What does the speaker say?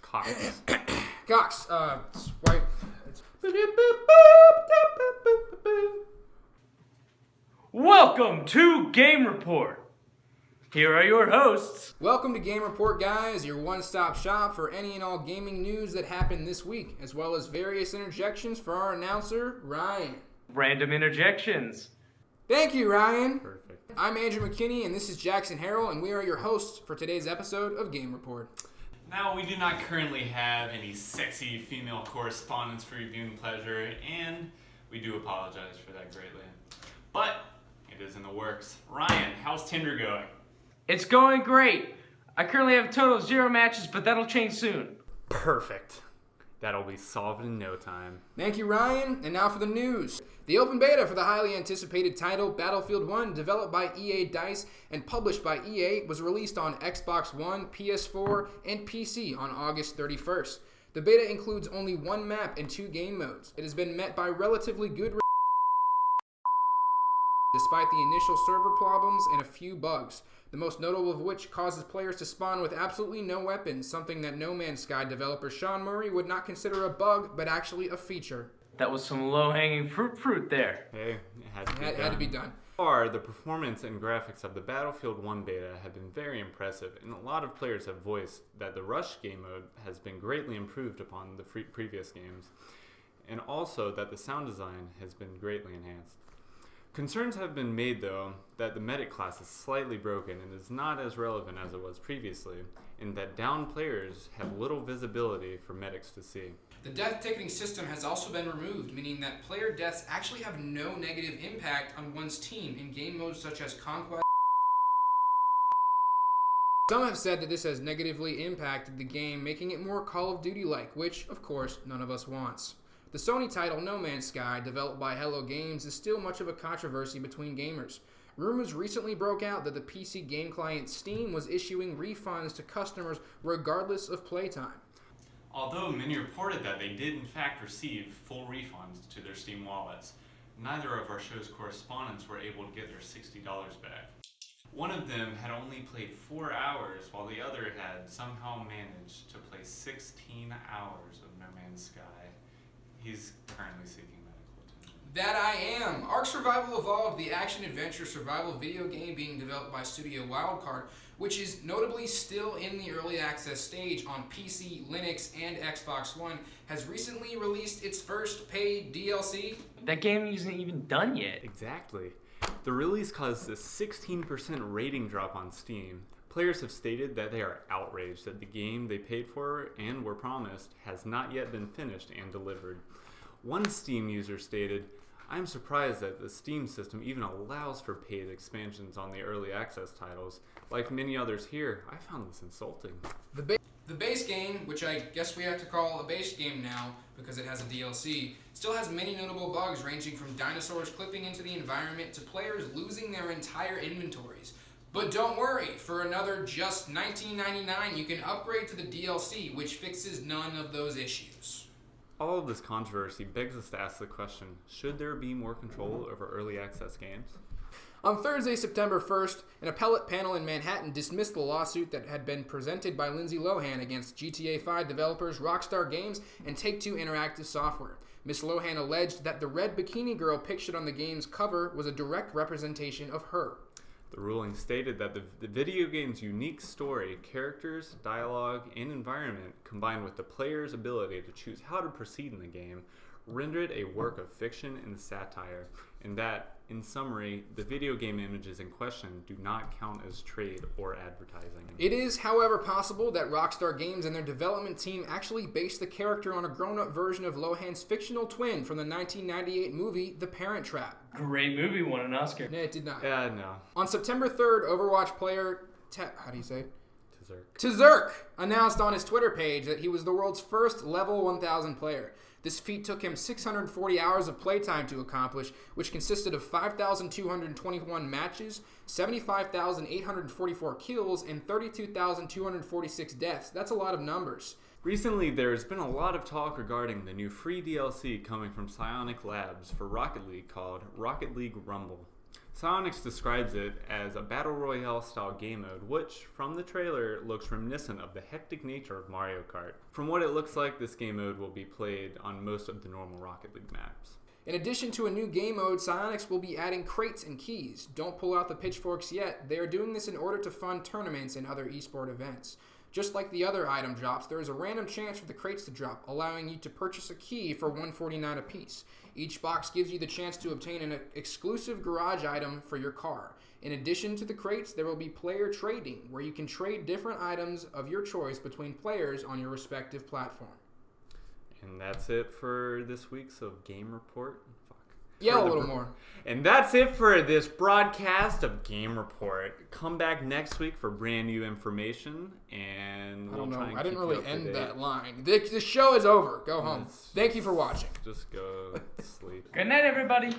Cox. Cox, swipe. Welcome to Game Report. Here are your hosts. Welcome to Game Report, guys, your one-stop shop for any and all gaming news that happened this week, as well as various interjections for our announcer, Ryan. Random interjections. Thank you, Ryan. Perfect. I'm Andrew McKinney, and this is Jackson Harrell, and we are your hosts for today's episode of Game Report. Now, we do not currently have any sexy female correspondents for your viewing pleasure, and we do apologize for that greatly. But it is in the works. Ryan, how's Tinder going? It's going great. I currently have a total of 0 matches, but that'll change soon. Perfect. That'll be solved in no time. Thank you, Ryan. And now for the news. The open beta for the highly anticipated title Battlefield 1, developed by EA DICE and published by EA, was released on Xbox One, PS4, and PC on August 31st. The beta includes only one map and 2 game modes. It has been met by relatively good despite the initial server problems and a few bugs, the most notable of which causes players to spawn with absolutely no weapons, something that No Man's Sky developer Sean Murray would not consider a bug, but actually a feature. That was some low-hanging fruit there. Hey, it had to be Had to be done. So far, the performance and graphics of the Battlefield 1 beta have been very impressive, and a lot of players have voiced that the Rush game mode has been greatly improved upon the previous games, and also that the sound design has been greatly enhanced. Concerns have been made, though, that the medic class is slightly broken and is not as relevant as it was previously, and that downed players have little visibility for medics to see. The death ticketing system has also been removed, meaning that player deaths actually have no negative impact on one's team in game modes such as Conquest. Some have said that this has negatively impacted the game, making it more Call of Duty-like, which, of course, none of us wants. The Sony title No Man's Sky, developed by Hello Games, is still much of a controversy between gamers. Rumors recently broke out that the PC game client Steam was issuing refunds to customers regardless of playtime. Although many reported that they did in fact receive full refunds to their Steam wallets, neither of our show's correspondents were able to get their $60 back. One of them had only played 4 hours, while the other had somehow managed to play 16 hours of No Man's Sky. He's currently seeking medical attention. That I am! Ark Survival Evolved, the action-adventure survival video game being developed by Studio Wildcard, which is notably still in the early access stage on PC, Linux, and Xbox One, has recently released its first paid DLC. That game isn't even done yet. Exactly. The release caused a 16% rating drop on Steam. Players have stated that they are outraged that the game they paid for and were promised has not yet been finished and delivered. One Steam user stated, "I'm surprised that the Steam system even allows for paid expansions on the early access titles. Like many others here, I found this insulting." The base game, which I guess we have to call a base game now because it has a DLC, still has many notable bugs ranging from dinosaurs clipping into the environment to players losing their entire inventories. But don't worry, for another just $19.99, you can upgrade to the DLC, which fixes none of those issues. All of this controversy begs us to ask the question, should there be more control over early access games? On Thursday, September 1st, an appellate panel in Manhattan dismissed the lawsuit that had been presented by Lindsay Lohan against GTA 5 developers Rockstar Games and Take-Two Interactive Software. Ms. Lohan alleged that the red bikini girl pictured on the game's cover was a direct representation of her. The ruling stated that the video game's unique story, characters, dialogue, and environment, combined with the player's ability to choose how to proceed in the game, rendered a work of fiction and satire, and that, in summary, the video game images in question do not count as trade or advertising. It is, however, possible that Rockstar Games and their development team actually based the character on a grown-up version of Lohan's fictional twin from the 1998 movie The Parent Trap. Great movie, won an Oscar. No, it did not. No. On September 3rd, Overwatch player how do you say it? Tazurk. Tazurk announced on his Twitter page that he was the world's first level 1000 player. This feat took him 640 hours of playtime to accomplish, which consisted of 5,221 matches, 75,844 kills, and 32,246 deaths. That's a lot of numbers. Recently, there's been a lot of talk regarding the new free DLC coming from Psionic Labs for Rocket League called Rocket League Rumble. Psyonix describes it as a battle royale style game mode, which, from the trailer, looks reminiscent of the hectic nature of Mario Kart. From what it looks like, this game mode will be played on most of the normal Rocket League maps. In addition to a new game mode, Psyonix will be adding crates and keys. Don't pull out the pitchforks yet. They are doing this in order to fund tournaments and other esport events. Just like the other item drops, there is a random chance for the crates to drop, allowing you to purchase a key for $149 apiece. Each box gives you the chance to obtain an exclusive garage item for your car. In addition to the crates, there will be player trading, where you can trade different items of your choice between players on your respective platform. And that's it for this week's of Game Report. Yeah, a little more. And that's it for this broadcast of Game Report. Come back next week for brand new information, and I don't know. try and I didn't keep you really up to end date. that line. The show is over. Go home. Yes. Thank you for watching. Just go sleep. Good night, everybody.